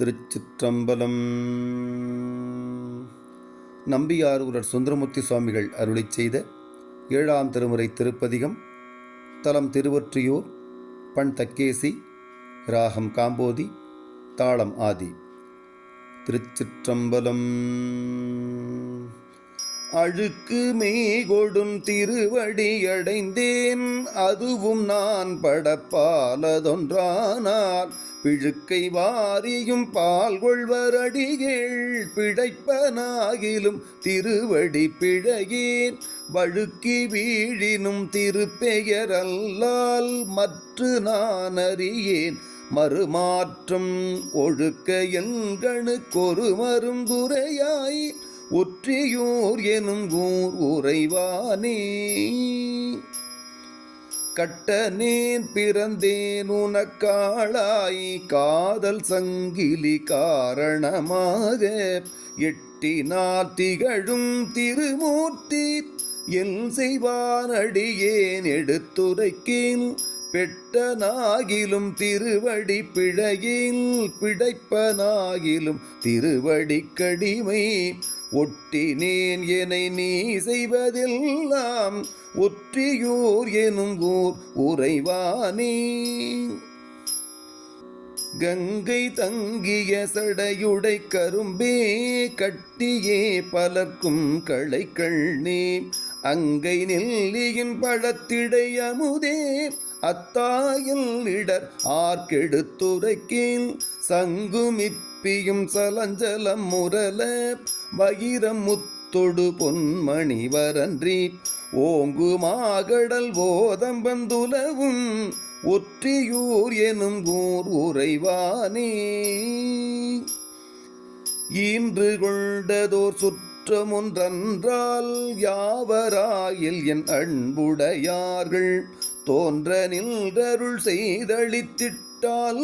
திருச்சிற்றம்பலம். நம்பியாரூரர் சுந்தரமூர்த்தி சுவாமிகள் அருளிச் செய்த 7ஆம் திருமுறை திருப்பதிகம். தலம் திருவொற்றியூர், பண் தக்கேசி, ராகம் காம்போதி, தாளம் ஆதி. திருச்சிற்றம்பலம். அழுக்கு மேகொடும் திருவடி அடைந்தேன், அதுவும் நான் படப்பாலதொன்றானால் பிழுக்கை வாரியும் பால் கொள்வரடிகள் பிழைப்பனாகிலும் திருவடி பிழையேன். வழுக்கி வீழினும் திருப்பெயரல்லால் மற்று நான் அறியேன் மறுமாற்றம். ஒழுக்க எண்கணுக்கொரு மருந்துரையாய் ஒற்றியூர் எனும் ஊர் உறைவானே. கட்டனேன் பிறந்தேன் உனக்காளாய் காதல் சங்கிலி காரணமாக எட்டினால் திகழும் திருமூர்த்தி என் செய்வான் அடியேன் எடுத்துரைக்கேன். பெட்டனாகிலும் திருவடி பிழையில் பிழைப்பனாகிலும் திருவடி கடிமை. ஒட்டினேன் எனை நீ செய்வதெல்லாம் ஒற்றியூர் எனும் ஊர் உறைவானே. கங்கை தங்கிய சடையுடை கரும்பே கட்டியே பலர்க்கும் களைக்கண்ணே. அங்கை நெல்லியின் பழத்திடை அமுதே அத்தாயில் இடர் ஆர்க்கெடுத்துரைக்கேன். சங்குமிப்பியும் சலஞ்சலம் முரல வகிரம் முத்தொடு பொன்மணி வரன்றி ஓங்குமாகடல் ஓதம்பந்துலவும் ஒற்றியூர் எனும் ஊர் உறைவானே. ஈன்று கொண்டதோர் சுற்றமொன்றன்றால் யாவராயில் என் அன்புடையார்கள் தோன்ற நின்றருள் செய்தளித்திட்டால்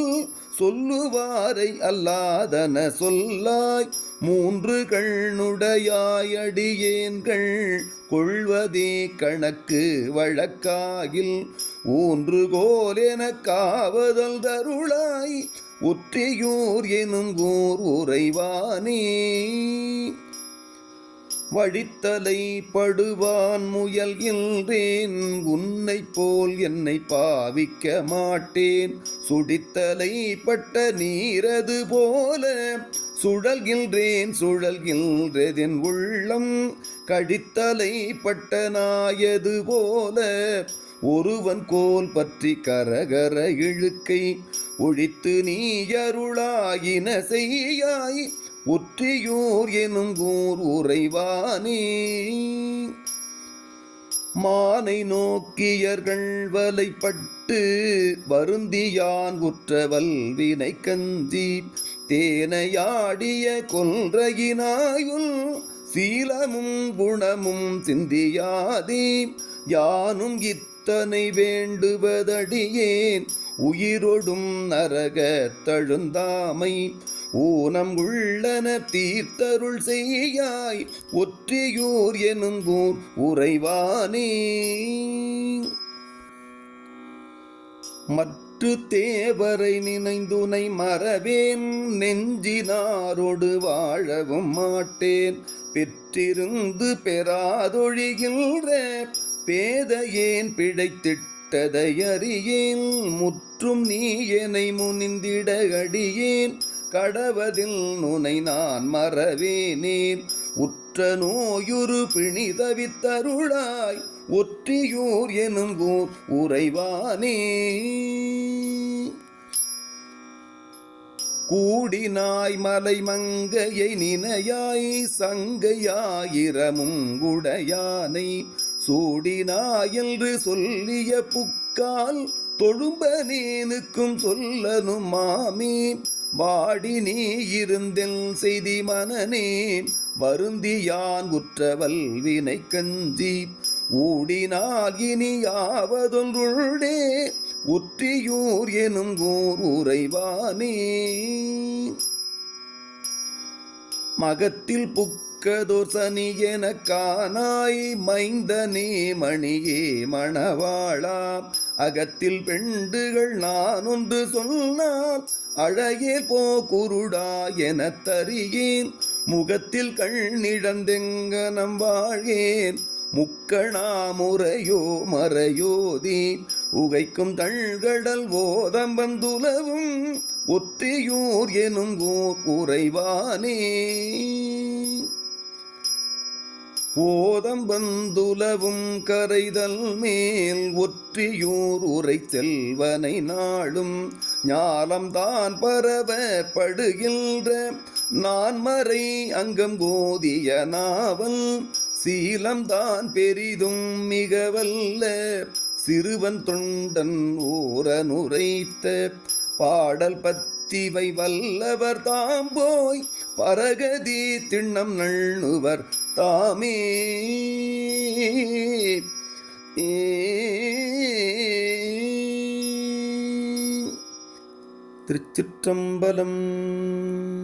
சொல்லுவாரை அல்லாதன சொல்லாய். மூன்று கண்ணுடையாய் அடியேன்கள் கொள்வதே கணக்கு வழக்காகில் ஊன்றுகோல் எனக்காவதல் தருளாய் ஒற்றியூர் எனும் ஊர் உறைவானே. வழித்தலை படுவான் முயல் என்றேன் உன்னை போல் என்னை பாவிக்க மாட்டேன். சுடித்தலை பட்ட நீரது போல சுழல்கின்றேன் சுழல்கின்றதென் உள்ளம். கடித்தலை பட்ட நாயது போல ஒருவன் கோல் பற்றி கரகர இழுக்கை ஒழித்து நீ அருளாயின செய்யாய் ஒற்றியூர் எனும் ஊர் உறைவானே. மானை நோக்கியர்கள் வலைப்பட்டு வருந்தியான் உற்றவல் வினை கஞ்சி தேனையாடிய கொன்றையினாயுள் சீலமும் குணமும் சிந்தியாதே. யானும் இத்தனை வேண்டுவதடியேன் உயிரொடும் நரக தழுந்தாமை ஊனம் உள்ளன தீர்த்தருள் செய்யாய் ஒற்றியூர் எனும் ஊர் உறைவானே. மற்று தேவரை நினைந்துனை மறவேன் நெஞ்சினாரோடு வாழவும் மாட்டேன். பெற்றிருந்து பெறாதொழிகின்ற பேதையேன் பிழைத்திட்டதை அறியேன். முற்றும் நீ எனை முனிந்திட அடியேன் கடவதில் நுனை நான் மறவேனேன். உற்ற நோயுறு பிணிதவித்தருளாய் ஒற்றியூர் எனும் ஊர் உறைவானே. கூடினாய் மலை மங்கையை நினையாய் சங்கையாயிரமும் உடையானை சூடினாய் என்று சொல்லிய புக்கால் தொழும்பனேனுக்கும் சொல்லனும் மாமே. வாடி நீ இருந்தெல் செய்தி மனனே வருந்தியான் உற்றவல் வினை கஞ்சி ஊடினால் இனி ஆவதொன்றுள்ளே ஒற்றியூர் எனும் ஊர் உறைவானே. மகத்தில் புக்கதோர் சனி என காணாய் மைந்தனே மணியே மணவாளா. அகத்தில் பெண்டுகள் நான் ஒன்று சொன்னால் அழையே போ குருடா எனத் தறியேன் முகத்தில் கண்ணிழந்தெங்கனம் வாழ்கேன் முக்கணா முறையோ மறையோதி உகைக்கும் தழ்கடல் ஓதம்பந்துலவும் ஒற்றியூர் எனும் ஊர் உறைவானே ஓதம்பந்துலவும் கரைதல் மேல் ஒற்றியூர் உரை செல்வனை நாளும் ஞாலம்தான் பரவப்படுகின்ற நான்மறை அங்கம் கோதிய நாவல் சீலம்தான் பெரிதும் மிக வல்ல சிறுவன் தொண்டன் ஊரனுரைத்த பாடல் பத்திவை வல்லவர் தாம் போய் பரகதி திண்ணம் நள்ளுவர் தாமே. திருச்சிற்றம்பலம்.